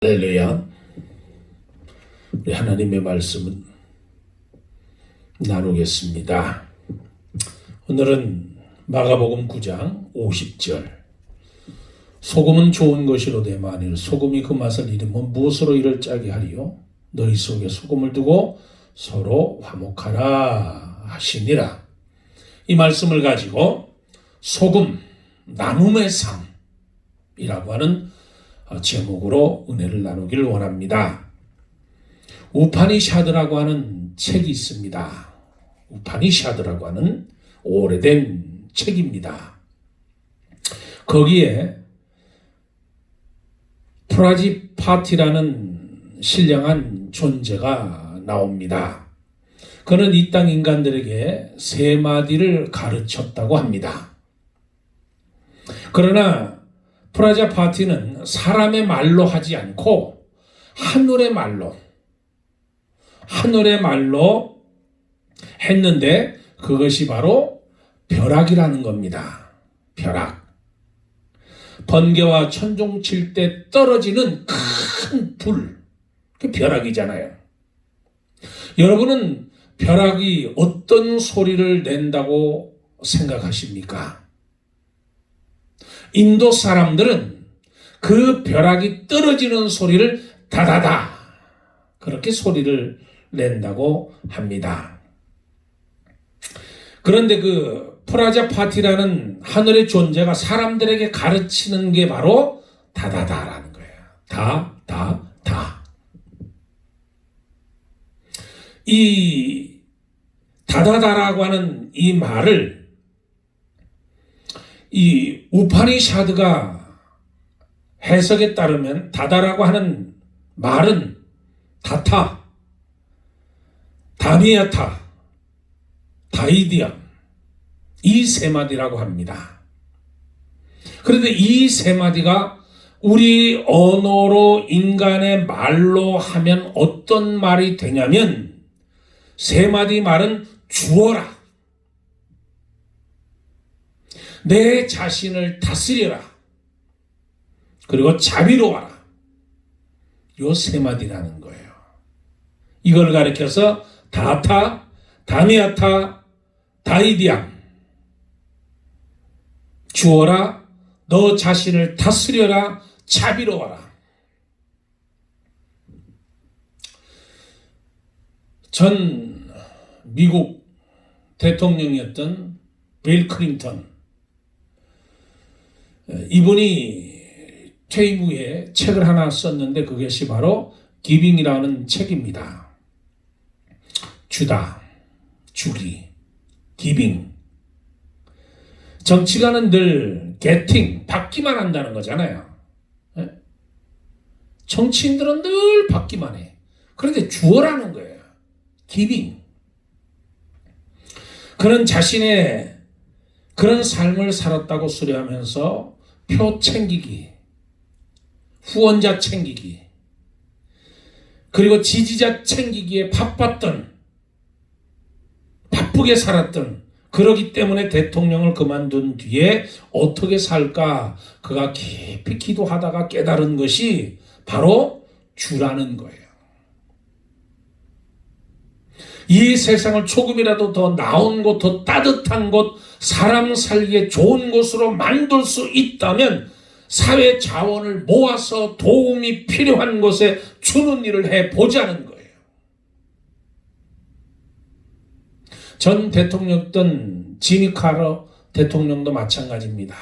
할렐루야. 우리 하나님의 말씀은 나누겠습니다. 오늘은 마가복음 9장 50절. 소금은 좋은 것이로되 만일 소금이 그 맛을 잃으면 무엇으로 이를 짜게 하리요? 너희 속에 소금을 두고 서로 화목하라 하시니라. 이 말씀을 가지고 소금, 나눔의 삶이라고 하는 제목으로 은혜를 나누기를 원합니다. 우파니샤드라고 하는 책이 있습니다. 우파니샤드라고 하는 오래된 책입니다. 거기에 프라지파티라는 신령한 존재가 나옵니다. 그는 이 땅 인간들에게 세 마디를 가르쳤다고 합니다. 그러나 프라자파티는 사람의 말로 하지 않고 하늘의 말로 했는데 그것이 바로 벼락이라는 겁니다. 벼락. 번개와 천둥 칠 때 떨어지는 큰 불. 그 벼락이잖아요. 여러분은 벼락이 어떤 소리를 낸다고 생각하십니까? 인도 사람들은 그 벼락이 떨어지는 소리를 다다다 그렇게 소리를 낸다고 합니다. 그런데 그 프라자파티라는 하늘의 존재가 사람들에게 가르치는 게 바로 다다다라는 거예요. 다다다. 이 다다다라고 하는 이 말을 이 우파니샤드가 해석에 따르면 다다라고 하는 말은 다타, 다미야타, 다이디암 이 세 마디라고 합니다. 그런데 이 세 마디가 우리 언어로 인간의 말로 하면 어떤 말이 되냐면 세 마디 말은 주어라, 내 자신을 다스려라, 그리고 자비로워라. 요 세 마디라는 거예요. 이걸 가리켜서 다타, 다미아타, 다이디암. 주어라, 너 자신을 다스려라, 자비로워라. 전 미국 대통령이었던 빌 클린턴, 이분이 퇴임 후에 책을 하나 썼는데 그것이 바로 기빙이라는 책입니다. 주다, 주기, 기빙. 정치가는 늘 getting, 받기만 한다는 거잖아요. 정치인들은 늘 받기만 해. 그런데 주어라는 거예요. 기빙. 그는 자신의 그런 삶을 살았다고 수려하면서 표 챙기기, 후원자 챙기기, 그리고 지지자 챙기기에 바쁘게 살았던, 그러기 때문에 대통령을 그만둔 뒤에 어떻게 살까 그가 깊이 기도하다가 깨달은 것이 바로 주라는 거예요. 이 세상을 조금이라도 더 나은 곳, 더 따뜻한 곳, 사람 살기에 좋은 곳으로 만들 수 있다면 사회 자원을 모아서 도움이 필요한 곳에 주는 일을 해보자는 거예요. 전 대통령이었던 지미 카터 대통령도 마찬가지입니다.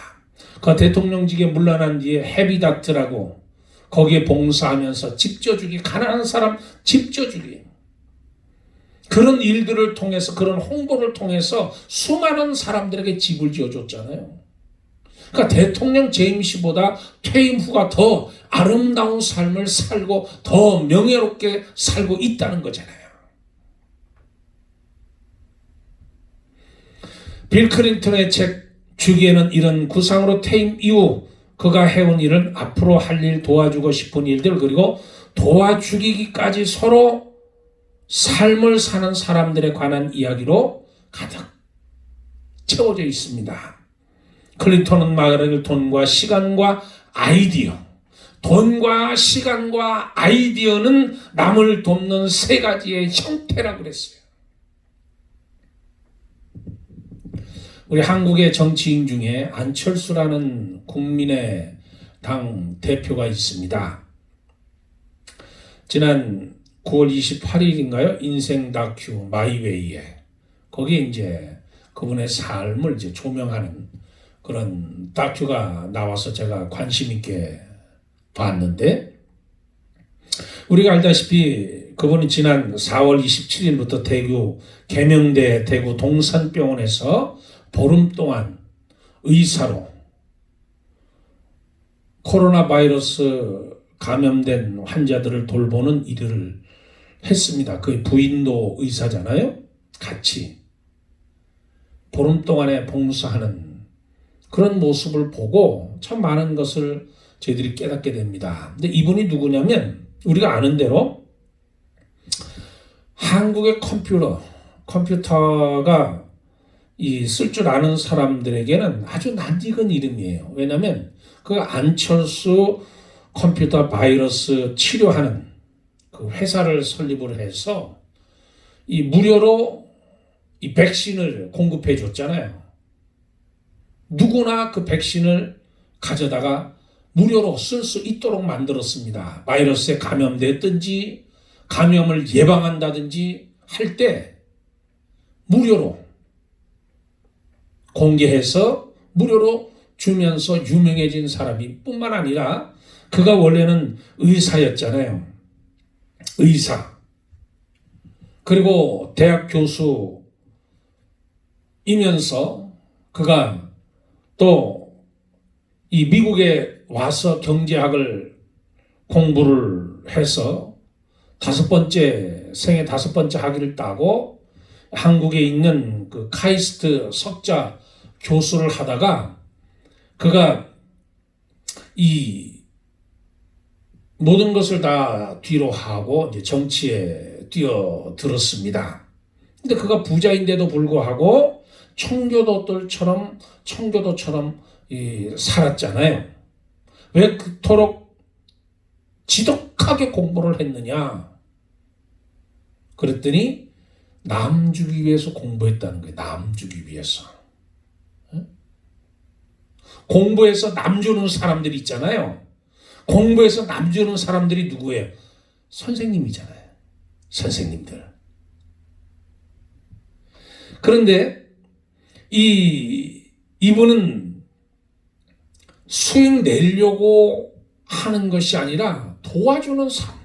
그 대통령직에 물러난 뒤에 헤비닥트라고 거기에 봉사하면서 집 져주기, 가난한 사람 집 져주기, 그런 일들을 통해서, 그런 홍보를 통해서 수많은 사람들에게 집을 지어줬잖아요. 그러니까 대통령 재임 시보다 퇴임 후가 더 아름다운 삶을 살고 더 명예롭게 살고 있다는 거잖아요. 빌 클린턴의 책 주기에는 이런 구상으로 퇴임 이후 그가 해온 일은 앞으로 할 일, 도와주고 싶은 일들, 그리고 도와주기까지 서로 삶을 사는 사람들에 관한 이야기로 가득 채워져 있습니다. 클린턴은 말하길 돈과 시간과 아이디어, 돈과 시간과 아이디어는 남을 돕는 세 가지의 형태라고 그랬어요. 우리 한국의 정치인 중에 안철수라는 국민의당 대표가 있습니다. 지난 9월 28일인가요? 인생 다큐 마이웨이에 거기에 이제 그분의 삶을 이제 조명하는 그런 다큐가 나와서 제가 관심 있게 봤는데, 우리가 알다시피 그분이 지난 4월 27일부터 대구 계명대 대구 동산병원에서 보름 동안 의사로 코로나 바이러스 감염된 환자들을 돌보는 일을 했습니다. 그 부인도 의사잖아요. 같이 보름 동안에 봉사하는 그런 모습을 보고 참 많은 것을 저희들이 깨닫게 됩니다. 근데 이분이 누구냐면 우리가 아는 대로 한국의 컴퓨터가 쓸 줄 아는 사람들에게는 아주 낯익은 이름이에요. 왜냐하면 그 안철수 컴퓨터 바이러스 치료하는 그 회사를 설립을 해서 이 무료로 이 백신을 공급해 줬잖아요. 누구나 그 백신을 가져다가 무료로 쓸 수 있도록 만들었습니다. 바이러스에 감염됐든지 감염을 예방한다든지 할 때 무료로 공개해서 무료로 주면서 유명해진 사람이 뿐만 아니라 그가 원래는 의사였잖아요. 의사. 그리고 대학 교수이면서 그가 또 이 미국에 와서 경제학을 공부를 해서 생애 5번째 학위를 따고 한국에 있는 그 카이스트 석자 교수를 하다가 그가 이 모든 것을 다 뒤로 하고 이제 정치에 뛰어들었습니다. 근데 그가 부자인데도 불구하고 청교도처럼 살았잖아요. 왜 그토록 지독하게 공부를 했느냐? 그랬더니 남 주기 위해서 공부했다는 거예요. 남 주기 위해서. 공부해서 남 주는 사람들이 있잖아요. 공부해서 남 주는 사람들이 누구예요? 선생님이잖아요. 선생님들. 그런데 이분은 수익 내려고 하는 것이 아니라 도와주는 삶.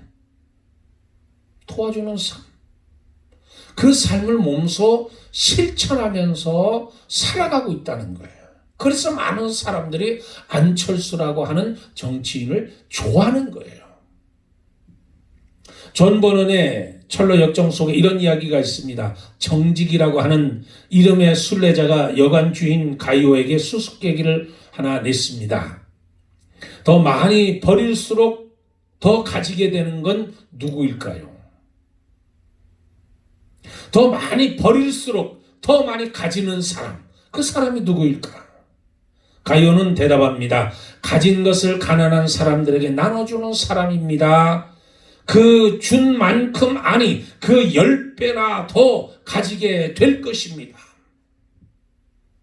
그 삶을 몸소 실천하면서 살아가고 있다는 거예요. 그래서 많은 사람들이 안철수라고 하는 정치인을 좋아하는 거예요. 존 버넌의 철로 역정 속에 이런 이야기가 있습니다. 정직이라고 하는 이름의 순례자가 여관 주인 가이오에게 수수께끼를 하나 냈습니다. 더 많이 버릴수록 더 가지게 되는 건 누구일까요? 더 많이 버릴수록 더 많이 가지는 사람, 그 사람이 누구일까? 가이오는 대답합니다. 가진 것을 가난한 사람들에게 나눠주는 사람입니다. 그 준 만큼 아니 그 10배나 더 가지게 될 것입니다.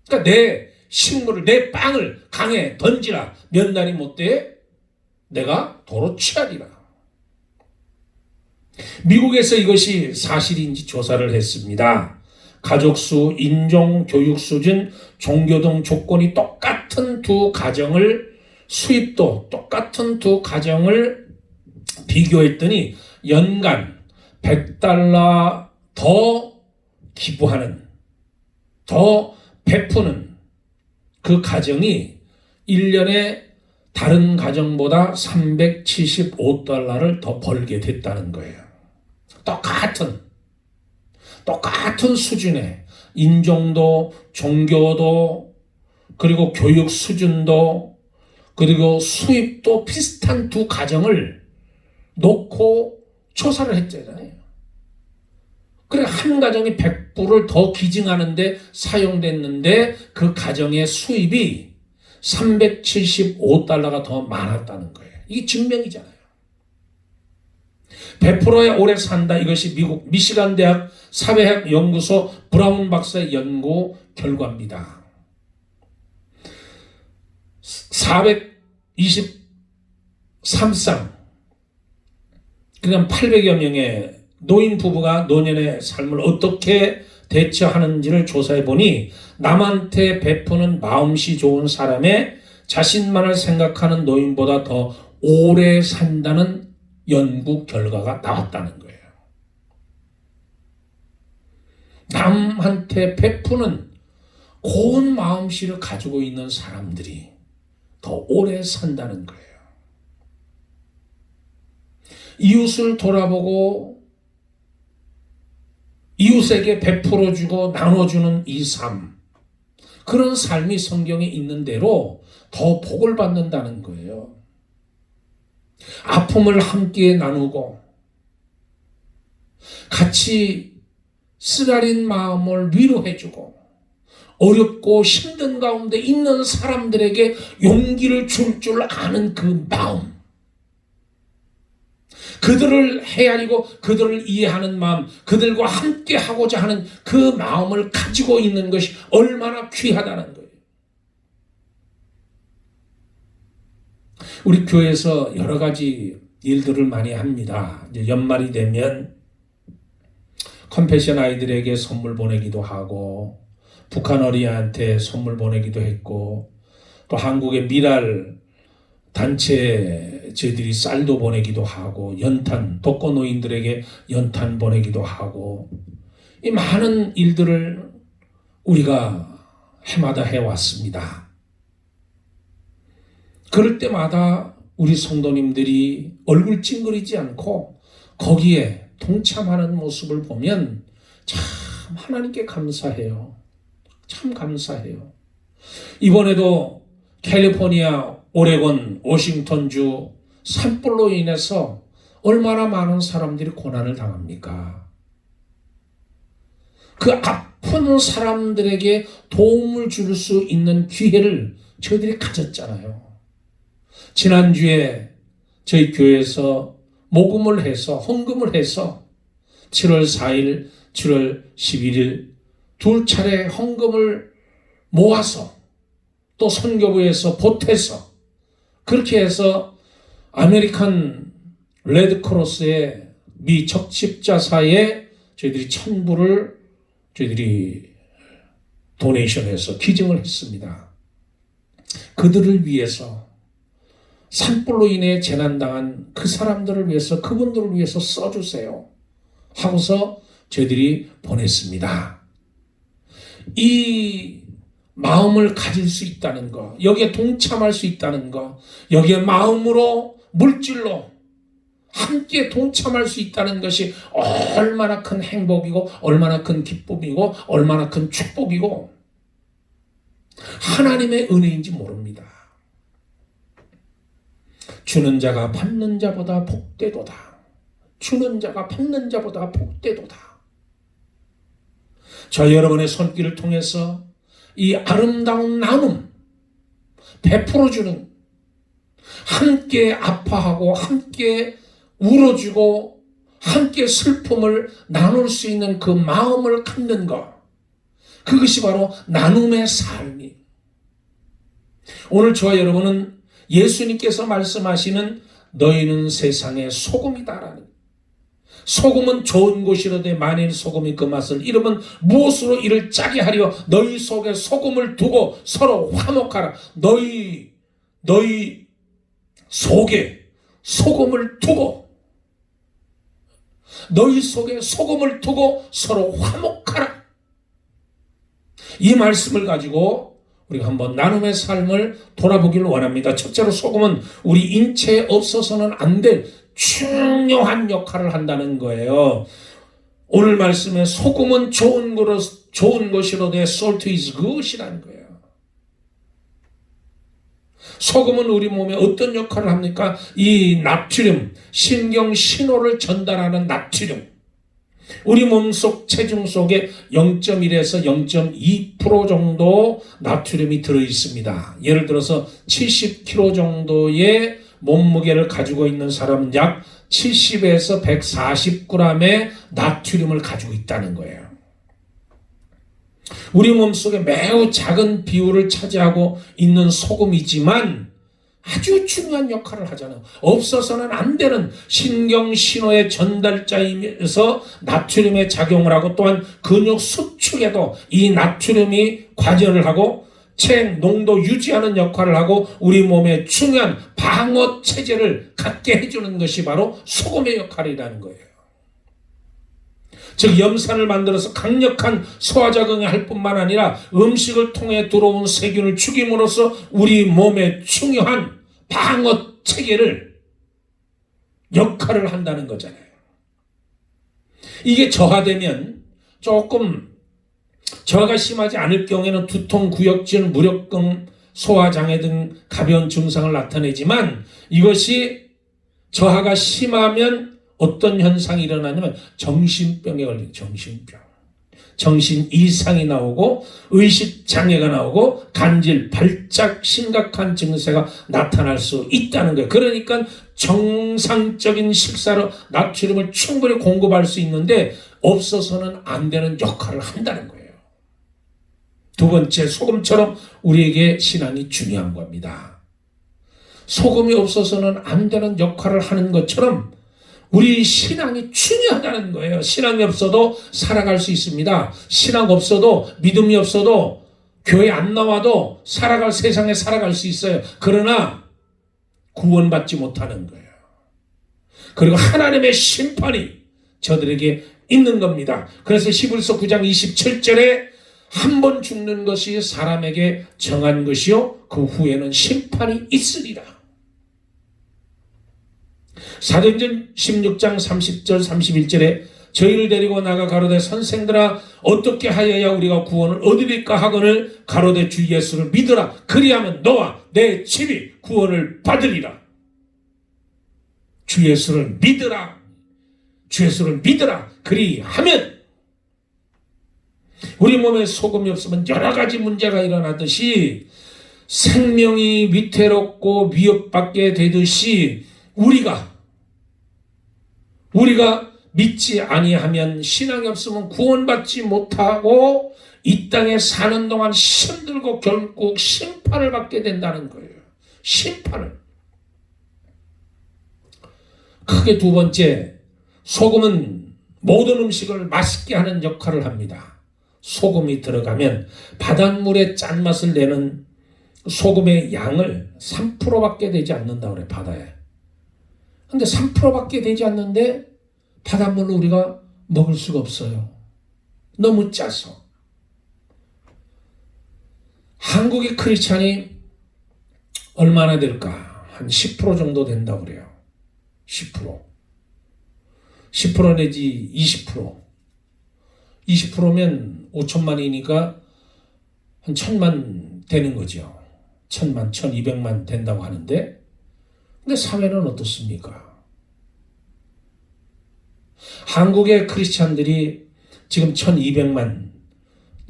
그러니까 내 식물을 내 빵을 강에 던지라. 몇 날이 못돼 내가 도로 취하리라. 미국에서 이것이 사실인지 조사를 했습니다. 가족수, 인종, 교육 수준, 종교 등 조건이 똑같은 두 가정을 수입도 똑같은 두 가정을 비교했더니 연간 $100 더 기부하는, 더 베푸는 그 가정이 1년에 다른 가정보다 $375를 더 벌게 됐다는 거예요. 똑같은 수준의 인종도, 종교도, 그리고 교육 수준도, 그리고 수입도 비슷한 두 가정을 놓고 조사를 했잖아요. 그래 한 가정이 100불을 더 기증하는데 사용됐는데 그 가정의 수입이 $375가 더 많았다는 거예요. 이게 증명이잖아요. 100%야 오래 산다. 이것이 미국 미시간 대학 사회학 연구소 브라운 박사의 연구 결과입니다. 423쌍, 그러니까 800여 명의 노인 부부가 노년의 삶을 어떻게 대처하는지를 조사해 보니 남한테 베푸는 마음씨 좋은 사람의 자신만을 생각하는 노인보다 더 오래 산다는 연구 결과가 나왔다는 거예요. 남한테 베푸는 고운 마음씨를 가지고 있는 사람들이 더 오래 산다는 거예요. 이웃을 돌아보고 이웃에게 베풀어주고 나눠주는 이 삶, 그런 삶이 성경에 있는 대로 더 복을 받는다는 거예요. 아픔을 함께 나누고 같이 쓰라린 마음을 위로해주고 어렵고 힘든 가운데 있는 사람들에게 용기를 줄 아는 그 마음, 그들을 헤아리고 그들을 이해하는 마음, 그들과 함께 하고자 하는 그 마음을 가지고 있는 것이 얼마나 귀하다는 거예요. 우리 교회에서 여러 가지 일들을 많이 합니다. 이제 연말이 되면 컴패션 아이들에게 선물 보내기도 하고, 북한 어린이한테 선물 보내기도 했고, 또 한국의 미랄 단체 저희들이 쌀도 보내기도 하고, 연탄, 독거노인들에게 연탄 보내기도 하고, 이 많은 일들을 우리가 해마다 해왔습니다. 그럴 때마다 우리 성도님들이 얼굴 찡그리지 않고 거기에 동참하는 모습을 보면 참 하나님께 감사해요. 참 감사해요. 이번에도 캘리포니아, 오레곤, 워싱턴주 산불로 인해서 얼마나 많은 사람들이 고난을 당합니까? 그 아픈 사람들에게 도움을 줄 수 있는 기회를 저희들이 가졌잖아요. 지난주에 저희 교회에서 모금을 해서, 헌금을 해서 7월 4일, 7월 11일 두 차례 헌금을 모아서 또 선교부에서 보태서 그렇게 해서 아메리칸 레드크로스의 미 적십자사에 저희들이 1,000불을 저희들이 도네이션해서 기증을 했습니다. 그들을 위해서, 산불로 인해 재난당한 그 사람들을 위해서, 그분들을 위해서 써주세요 하고서 저희들이 보냈습니다. 이 마음을 가질 수 있다는 거, 여기에 동참할 수 있다는 거, 여기에 마음으로, 물질로 함께 동참할 수 있다는 것이 얼마나 큰 행복이고 얼마나 큰 기쁨이고 얼마나 큰 축복이고 하나님의 은혜인지 모릅니다. 주는 자가 받는 자보다 복되도다. 주는 자가 받는 자보다 복되도다. 저 여러분의 손길을 통해서 이 아름다운 나눔, 베풀어주는, 함께 아파하고 함께 울어주고 함께 슬픔을 나눌 수 있는 그 마음을 갖는 것, 그것이 바로 나눔의 삶이. 오늘 저와 여러분은 예수님께서 말씀하시는 너희는 세상의 소금이다라는, 소금은 좋은 것이로되 만일 소금이 그 맛을 잃으면 무엇으로 이를 짜게 하려 너희 속에 소금을 두고 서로 화목하라. 너희 속에 소금을 두고, 너희 속에 소금을 두고 서로 화목하라. 이 말씀을 가지고 우리가 한번 나눔의 삶을 돌아보기를 원합니다. 첫째로 소금은 우리 인체에 없어서는 안 될 중요한 역할을 한다는 거예요. 오늘 말씀에 소금은 좋은 것이로되 salt is good이라는 거예요. 소금은 우리 몸에 어떤 역할을 합니까? 이 나트륨, 신경 신호를 전달하는 나트륨, 우리 몸속 체중 속에 0.1에서 0.2% 정도 나트륨이 들어있습니다. 예를 들어서 70kg 정도의 몸무게를 가지고 있는 사람은 약 70에서 140g의 나트륨을 가지고 있다는 거예요. 우리 몸속에 매우 작은 비율을 차지하고 있는 소금이지만 아주 중요한 역할을 하잖아요. 없어서는 안 되는 신경신호의 전달자이면서 나트륨의 작용을 하고 또한 근육 수축에도 이 나트륨이 관여를 하고 체액 농도 유지하는 역할을 하고 우리 몸에 중요한 방어 체제를 갖게 해주는 것이 바로 소금의 역할이라는 거예요. 즉 염산을 만들어서 강력한 소화작용을 할 뿐만 아니라 음식을 통해 들어온 세균을 죽임으로써 우리 몸에 중요한 방어 체계를 역할을 한다는 거잖아요. 이게 저하되면 조금 저하가 심하지 않을 경우에는 두통, 구역질, 무력감, 소화장애 등 가벼운 증상을 나타내지만 이것이 저하가 심하면 어떤 현상이 일어나냐면 정신병에 걸린 정신병. 정신 이상이 나오고 의식장애가 나오고 간질, 발작, 심각한 증세가 나타날 수 있다는 거예요. 그러니까 정상적인 식사로 나트륨을 충분히 공급할 수 있는데 없어서는 안 되는 역할을 한다는 거예요. 두 번째, 소금처럼 우리에게 신앙이 중요한 겁니다. 소금이 없어서는 안 되는 역할을 하는 것처럼 우리 신앙이 중요하다는 거예요. 신앙이 없어도 살아갈 수 있습니다. 신앙 없어도 믿음이 없어도 교회 안 나와도 살아갈 세상에 살아갈 수 있어요. 그러나 구원받지 못하는 거예요. 그리고 하나님의 심판이 저들에게 있는 겁니다. 그래서 히브리서 9장 27절에 한 번 죽는 것이 사람에게 정한 것이요 그 후에는 심판이 있으리라. 사도행전 16장 30절 31절에 저희를 데리고 나가 가로되 선생들아 어떻게 하여야 우리가 구원을 얻으리까 하거늘 가로되 주 예수를 믿으라 그리하면 너와 내 집이 구원을 받으리라. 주 예수를 믿으라. 주 예수를 믿으라. 그리하면 우리 몸에 소금이 없으면 여러 가지 문제가 일어나듯이 생명이 위태롭고 위협받게 되듯이 우리가 믿지 아니하면 신앙이 없으면 구원받지 못하고 이 땅에 사는 동안 힘들고 결국 심판을 받게 된다는 거예요. 심판을. 크게 두 번째, 소금은 모든 음식을 맛있게 하는 역할을 합니다. 소금이 들어가면 바닷물의 짠맛을 내는 소금의 양을 3%밖에 되지 않는다고 그래, 바다에. 근데 3%밖에 되지 않는데 바닷물로 우리가 먹을 수가 없어요. 너무 짜서. 한국의 크리스찬이 얼마나 될까? 한 10% 정도 된다고 그래요. 10%. 10% 내지 20%. 20%면 5천만이니까 한 1,000만 되는 거죠. 1,000만, 1,200만 된다고 하는데 근데 사회는 어떻습니까? 한국의 크리스찬들이 지금 1,200만,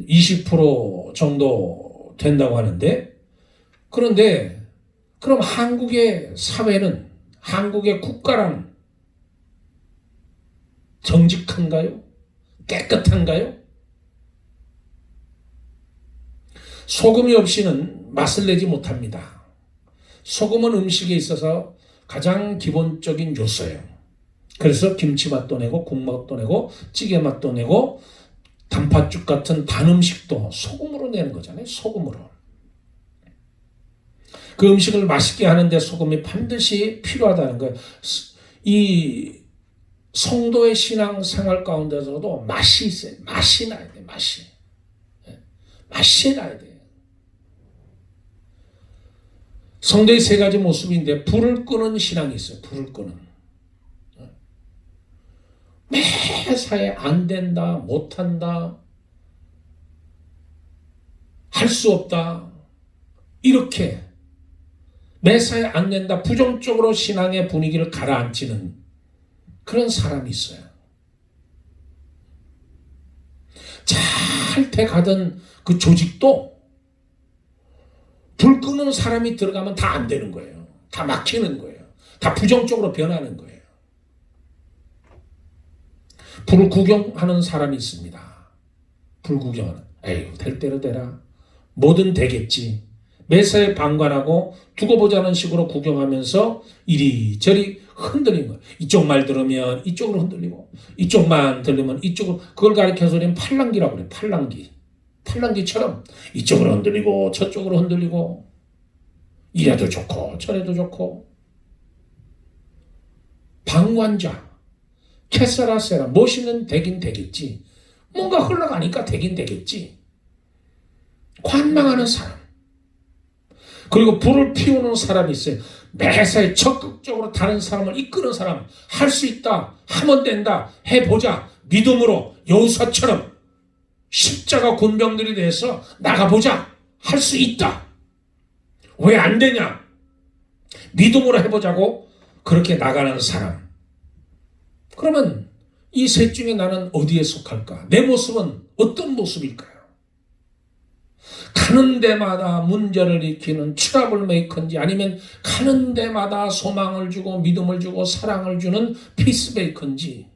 20% 정도 된다고 하는데 그런데 그럼 한국의 사회는 한국의 국가랑 정직한가요? 깨끗한가요? 소금이 없이는 맛을 내지 못합니다. 소금은 음식에 있어서 가장 기본적인 요소예요. 그래서 김치 맛도 내고 국맛도 내고 찌개 맛도 내고 단팥죽 같은 단 음식도 소금으로 내는 거잖아요. 소금으로. 그 음식을 맛있게 하는데 소금이 반드시 필요하다는 거예요. 이 성도의 신앙생활 가운데서도 맛이 있어요. 맛이 나야 돼. 맛이. 맛이 나야 돼. 성도의 세 가지 모습인데 불을 끄는 신앙이 있어요. 불을 끄는. 매사에 안 된다, 못한다, 할 수 없다. 이렇게 매사에 안 된다. 부정적으로 신앙의 분위기를 가라앉히는 그런 사람이 있어요. 잘 돼가던 그 조직도 불 끄는 사람이 들어가면 다 안 되는 거예요. 다 막히는 거예요. 다 부정적으로 변하는 거예요. 불구경하는 사람이 있습니다. 불구경하는. 에휴, 될 대로 되라. 뭐든 되겠지. 매사에 방관하고 두고 보자는 식으로 구경하면서 이리저리 흔들리는 거예요. 이쪽 말 들으면 이쪽으로 흔들리고 이쪽만 들리면 이쪽으로. 그걸 가리켜서 우리는 팔랑귀라고 그래요. 팔랑귀. 팔랑귀처럼 이쪽으로 흔들리고 저쪽으로 흔들리고 이래도 좋고 저래도 좋고. 방관자. 캐사라세라. 멋있는 되긴 되겠지. 뭔가 흘러가니까 되긴 되겠지. 관망하는 사람. 그리고 불을 피우는 사람이 있어요. 매사에 적극적으로 다른 사람을 이끄는 사람. 할 수 있다. 하면 된다. 해보자. 믿음으로 여호수아처럼 십자가 군병들이 돼서 나가보자. 할 수 있다. 왜 안 되냐? 믿음으로 해보자고 그렇게 나가는 사람. 그러면 이 셋 중에 나는 어디에 속할까? 내 모습은 어떤 모습일까요? 가는 데마다 문제를 일으키는 트러블 메이커인지 아니면 가는 데마다 소망을 주고 믿음을 주고 사랑을 주는 피스메이커인지.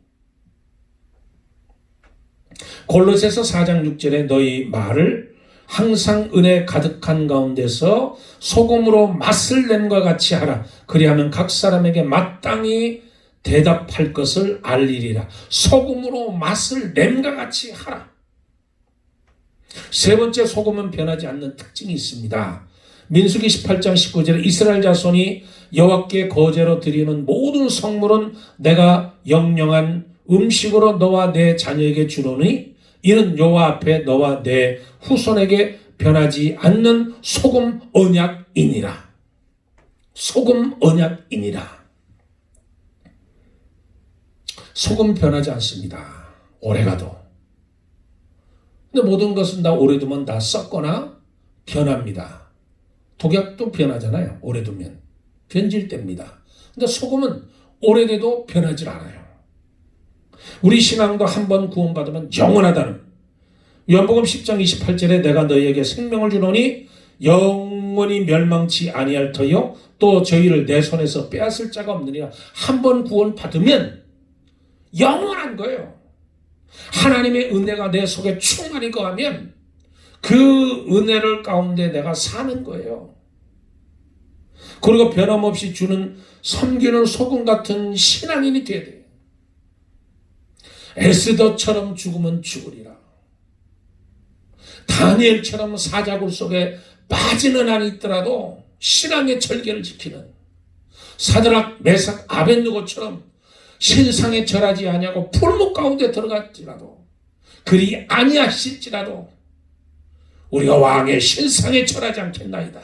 골로새서 4장 6절에 너희 말을 항상 은혜 가득한 가운데서 소금으로 맛을 냄과 같이 하라. 그리하면 각 사람에게 마땅히 대답할 것을 알리리라. 소금으로 맛을 냄과 같이 하라. 세 번째, 소금은 변하지 않는 특징이 있습니다. 민수기 18장 19절에 이스라엘 자손이 여호와께 거제로 드리는 모든 성물은 내가 영영한 음식으로 너와 내 자녀에게 주노니 이는 여호와 앞에 너와 내 후손에게 변하지 않는 소금 언약이니라. 소금 언약이니라. 소금 변하지 않습니다. 오래가도. 근데 모든 것은 다 오래 두면 다 썩거나 변합니다. 독약도 변하잖아요. 오래 두면. 변질됩니다. 근데 소금은 오래돼도 변하지 않아요. 우리 신앙도 한번 구원받으면 영원하다는. 요한복음 10장 28절에 내가 너희에게 생명을 주노니 영원히 멸망치 아니할 터요 또 저희를 내 손에서 빼앗을 자가 없느니라. 한번 구원받으면 영원한 거예요. 하나님의 은혜가 내 속에 충만히 거하면 그 은혜를 가운데 내가 사는 거예요. 그리고 변함없이 주는 섬기는 소금 같은 신앙인이 돼야 돼요. 에스더처럼 죽으면 죽으리라. 다니엘처럼 사자굴 속에 빠지는 한이 있더라도 신앙의 절개를 지키는 사드락, 메삭, 아벳느고처럼 신상에 절하지 아니하고 풀목 가운데 들어갈지라도 그리 아니하실지라도 우리가 왕의 신상에 절하지 않겠나이다.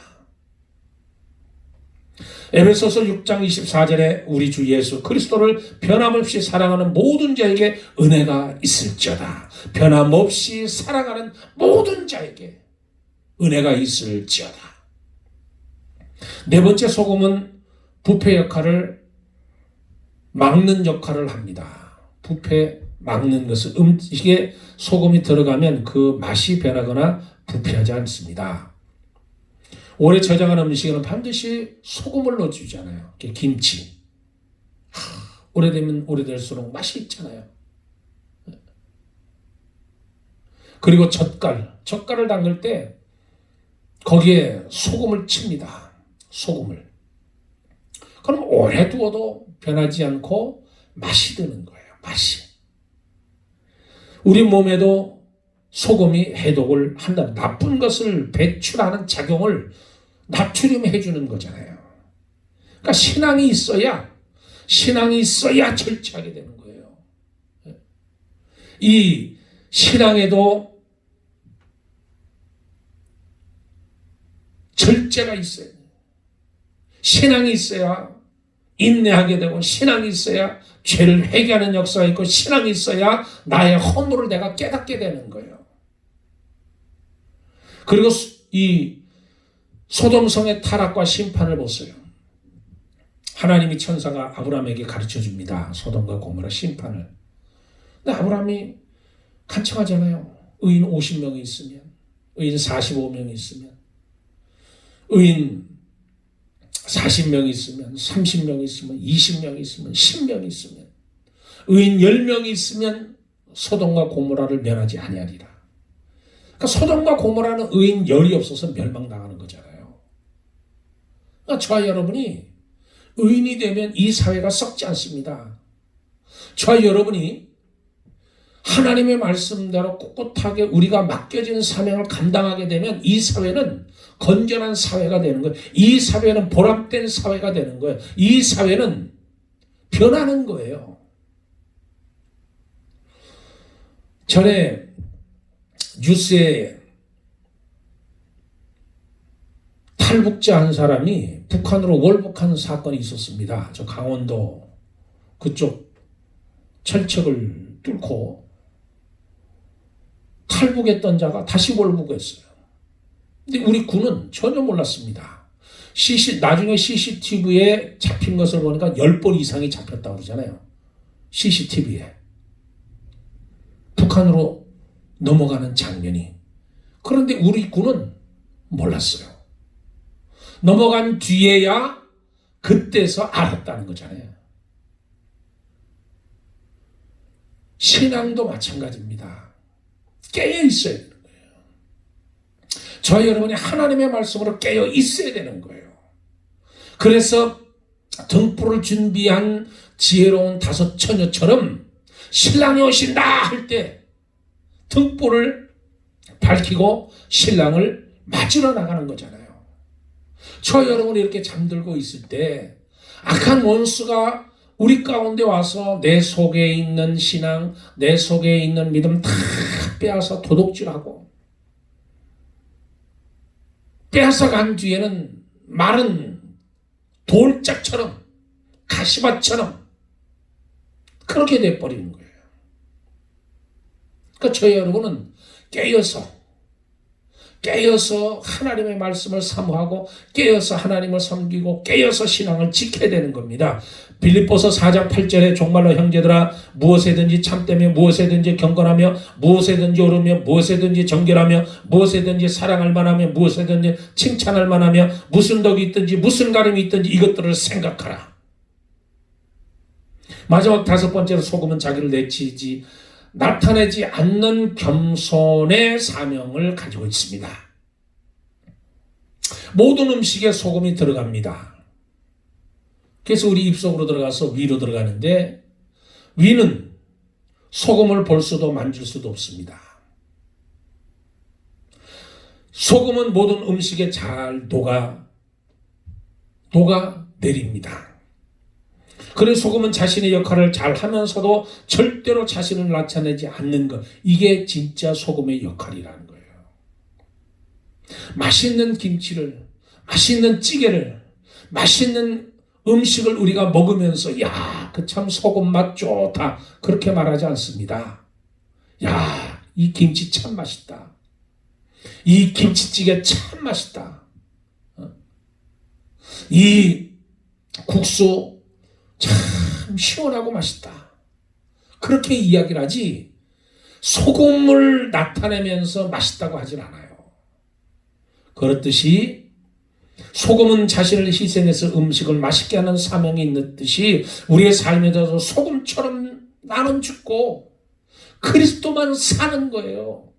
에베소서 6장 24절에 우리 주 예수 그리스도를 변함없이 사랑하는 모든 자에게 은혜가 있을지어다. 변함없이 사랑하는 모든 자에게 은혜가 있을지어다. 네 번째, 소금은 부패 역할을 막는 역할을 합니다. 부패 막는 것은 음식에 소금이 들어가면 그 맛이 변하거나 부패하지 않습니다. 오래 저장한 음식에는 반드시 소금을 넣어주잖아요. 김치. 오래되면 오래될수록 맛이 있잖아요. 그리고 젓갈을 담글 때 거기에 소금을 칩니다. 소금을. 그럼 오래 두어도 변하지 않고 맛이 드는 거예요. 맛이. 우리 몸에도 소금이 해독을 한다. 나쁜 것을 배출하는 작용을 나트륨이 해주는 거잖아요. 그러니까 신앙이 있어야 절제하게 되는 거예요. 이 신앙에도 절제가 있어요. 신앙이 있어야 인내하게 되고, 신앙이 있어야 죄를 회개하는 역사가 있고, 신앙이 있어야 나의 허물을 내가 깨닫게 되는 거예요. 그리고 이 소돔성의 타락과 심판을 보세요. 하나님이 천사가 아브라함에게 가르쳐 줍니다. 소돔과 고모라 심판을. 근데 아브라함이 간청하잖아요. 의인 50명이 있으면, 의인 45명이 있으면, 의인 40명 있으면, 30명 있으면, 20명 있으면, 10명 있으면, 의인 10명이 있으면 소돔과 고모라를 면하지 아니하리라. 그러니까 소돔과 고모라는 의인 10이 없어서 멸망당하는 거잖아요. 그러니까 저와 여러분이 의인이 되면 이 사회가 썩지 않습니다. 저와 여러분이 하나님의 말씀대로 꿋꿋하게 우리가 맡겨진 사명을 감당하게 되면 이 사회는 건전한 사회가 되는 거예요. 이 사회는 보람된 사회가 되는 거예요. 이 사회는 변하는 거예요. 전에 뉴스에 탈북자 한 사람이 북한으로 월북한 사건이 있었습니다. 저 강원도 그쪽 철책을 뚫고 탈북했던 자가 다시 월북했어요. 근데 우리 군은 전혀 몰랐습니다. 나중에 CCTV에 잡힌 것을 보니까 10번 이상이 잡혔다고 그러잖아요. CCTV에. 북한으로 넘어가는 장면이. 그런데 우리 군은 몰랐어요. 넘어간 뒤에야 그때서 알았다는 거잖아요. 신앙도 마찬가지입니다. 깨어 있어야 되는 거예요. 저희 여러분이 하나님의 말씀으로 깨어 있어야 되는 거예요. 그래서 등불을 준비한 지혜로운 5 처녀처럼 신랑이 오신다 할 때 등불을 밝히고 신랑을 맞으러 나가는 거잖아요. 저 여러분이 이렇게 잠들고 있을 때 악한 원수가 우리 가운데 와서 내 속에 있는 신앙, 내 속에 있는 믿음 다 빼앗아 도둑질하고, 빼앗아간 뒤에는 마른 돌짝처럼 가시밭처럼 그렇게 돼버리는 거예요. 그러니까 저희 여러분은 깨어서 하나님의 말씀을 사모하고 깨어서 하나님을 섬기고 깨어서 신앙을 지켜야 되는 겁니다. 빌립보서 4장 8절에 정말로 형제들아 무엇에든지 참되며 무엇에든지 경건하며 무엇에든지 오르며 무엇에든지 정결하며 무엇에든지 사랑할 만하며 무엇에든지 칭찬할 만하며 무슨 덕이 있든지 무슨 가림이 있든지 이것들을 생각하라. 마지막 5번째로 소금은 자기를 나타내지 않는 겸손의 사명을 가지고 있습니다. 모든 음식에 소금이 들어갑니다. 그래서 우리 입속으로 들어가서 위로 들어가는데 위는 소금을 볼 수도 만질 수도 없습니다. 소금은 모든 음식에 잘 녹아 내립니다. 그래서 소금은 자신의 역할을 잘 하면서도 절대로 자신을 나타내지 않는 것. 이게 진짜 소금의 역할이라는 거예요. 맛있는 김치를, 맛있는 찌개를, 맛있는 음식을 우리가 먹으면서 야, 그 참 소금 맛 좋다. 그렇게 말하지 않습니다. 야, 이 김치 참 맛있다. 이 김치찌개 참 맛있다. 이 국수 참 시원하고 맛있다. 그렇게 이야기를 하지 소금을 나타내면서 맛있다고 하진 않아요. 그렇듯이 소금은 자신을 희생해서 음식을 맛있게 하는 사명이 있는 듯이 우리의 삶에도 소금처럼 나는 죽고 그리스도만 사는 거예요.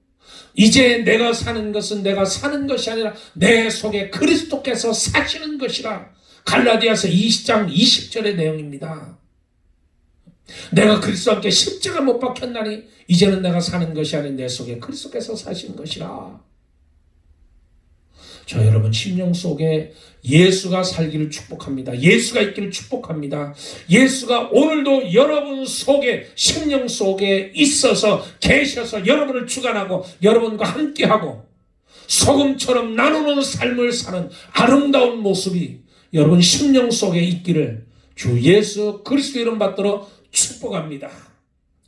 이제 내가 사는 것은 내가 사는 것이 아니라 내 속에 그리스도께서 사시는 것이라. 갈라디아서 20장 20절의 내용입니다. 내가 그리스도와 함께 십자가 못 박혔나니 이제는 내가 사는 것이 아닌 내 속에 그리스도께서 사시는 것이라. 저 여러분 심령 속에 예수가 살기를 축복합니다. 예수가 있기를 축복합니다. 예수가 오늘도 여러분 속에 심령 속에 있어서 계셔서 여러분을 주관하고 여러분과 함께하고 소금처럼 나누는 삶을 사는 아름다운 모습이 여러분 심령 속에 있기를 주 예수 그리스도 이름 받들어 축복합니다.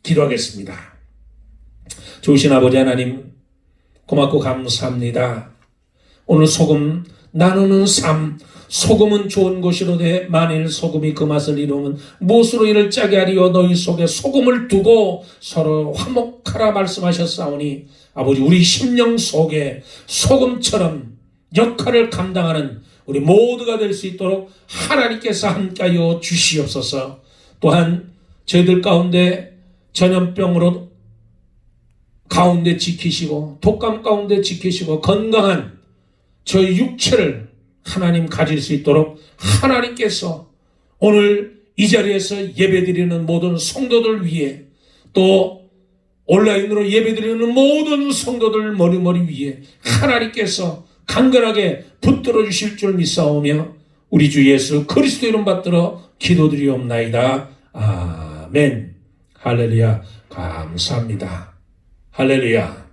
기도하겠습니다. 좋으신 아버지 하나님 고맙고 감사합니다. 오늘 소금 나누는 삶, 소금은 좋은 것이로되 만일 소금이 그 맛을 이루면 무엇으로 이를 짜게 하리요. 너희 속에 소금을 두고 서로 화목하라 말씀하셨사오니 아버지 우리 심령 속에 소금처럼 역할을 감당하는 우리 모두가 될 수 있도록 하나님께서 함께하여 주시옵소서. 또한 저희들 가운데 전염병으로 가운데 지키시고 독감 가운데 지키시고 건강한 저희 육체를 하나님 가질 수 있도록 하나님께서 오늘 이 자리에서 예배드리는 모든 성도들 위해 또 온라인으로 예배드리는 모든 성도들 머리머리 위에 하나님께서 강건하게 붙들어 주실 줄 믿사오며 우리 주 예수 그리스도 이름 받들어 기도드리옵나이다. 아멘. 할렐루야. 감사합니다. 할렐루야.